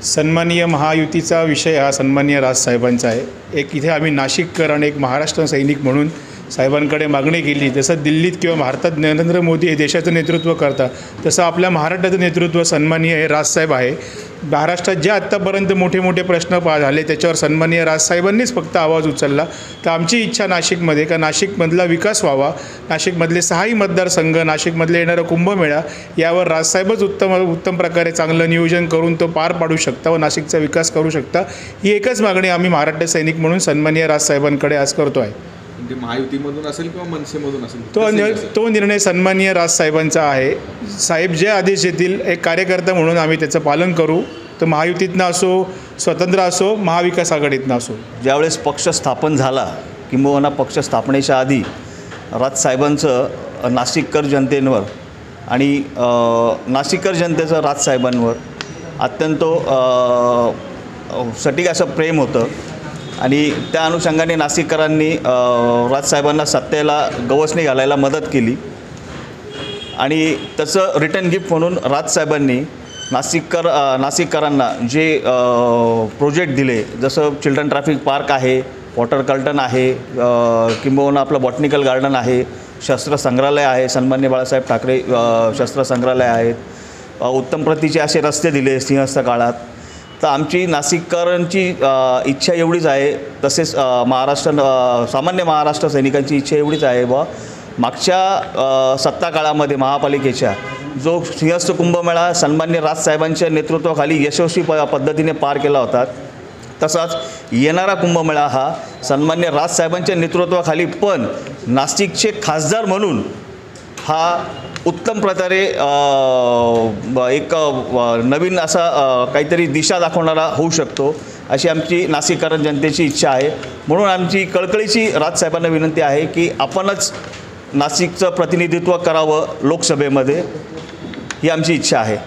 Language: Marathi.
सन्माननीय महायुतीचा विषय हा सन्माननीय राजसाहेबांचा आहे। एक इथे आम्ही नाशिककर आणि एक महाराष्ट्र सैनिक म्हणून साहेबांकडे मागणी केली। जसं दिल्लीत किंवा भारतात नरेंद्र मोदी हे देशाचं नेतृत्व करतात, तसं आपल्या महाराष्ट्राचं नेतृत्व सन्माननीय हे राजसाहेब आहे। महाराष्ट्रात जे आत्तापर्यंत मोठे मोठे प्रश्न झाले त्याच्यावर सन्माननीय राजसाहेबांनीच फक्त आवाज उचलला। तर आमची इच्छा नाशिकमध्ये का नाशिकमधला विकास व्हावा, नाशिकमधले 6ही मतदारसंघ, नाशिकमधले येणारा कुंभमेळा यावर राजसाहेबच उत्तम प्रकारे चांगलं नियोजन करून तो पार पाडू शकता व नाशिकचा विकास करू शकता। ही एकच मागणी आम्ही महाराष्ट्र सैनिक म्हणून सन्माननीय राजसाहेबांकडे आज करतो आहे। म्हणजे महायुतीमधून असेल किंवा मनसेमधून असेल तो निर्णय सन्माननीय राजसाहेबांचा आहे। साहेब जे आदेश देतील एक कार्यकर्ता म्हणून आम्ही त्याचं पालन करू। तर महायुतीतनं असो, स्वतंत्र असो, महाविकास आघाडीतनं असो। ज्यावेळेस पक्ष स्थापन झाला किंबहुना पक्ष स्थापनेच्या आधी राजसाहेबांचं नाशिककर जनतेवर आणि नाशिककर जनतेचं राजसाहेबांवर अत्यंत सटीक असं प्रेम होतं आणि त्या अनुषंगाने नाशिककरांनी राजसाहेबांना सत्तेला गवसणी घालायला मदत केली आणि त्याचं रिटर्न गिफ्ट म्हणून राजसाहेबांनी नाशिककरांना जे प्रोजेक्ट दिले, जसं चिल्ड्रन ट्रॅफिक पार्क आहे, वॉटर कर्टन आहे, किंबहुना आपलं बॉटनिकल गार्डन आहे, शस्त्र संग्रहालय आहे, सन्माननीय बाळासाहेब ठाकरे शस्त्र संग्रहालय आहेत, उत्तम प्रतीचे असे रस्ते दिले सिंहस्थ काळात। तर आमची नाशिककरांची इच्छा एवढीच आहे, तसेच सामान्य महाराष्ट्र सैनिकांची इच्छा एवढीच आहे व मागच्या सत्ता काळामध्ये महापालिकेच्या जो सिंहस्थ कुंभमेळा सन्माननीय राजसाहेबांच्या नेतृत्वाखाली यशस्वी पद्धतीने पार केला होता, तसाच येणारा कुंभमेळा हा सन्माननीय राजसाहेबांच्या नेतृत्वाखाली पण नाशिकचे खासदार म्हणून हा उत्तम प्रकारे एक नवीन असा काहीतरी दिशा दाखवणारा होऊ शकतो, अशी आमची नाशिककर जनतेची इच्छा आहे। म्हणून आमची कळकळीची राजसाहेबांना विनंती आहे की आपणच नाशिकचं प्रतिनिधित्व करावं लोकसभेमध्ये, ही आमची इच्छा आहे।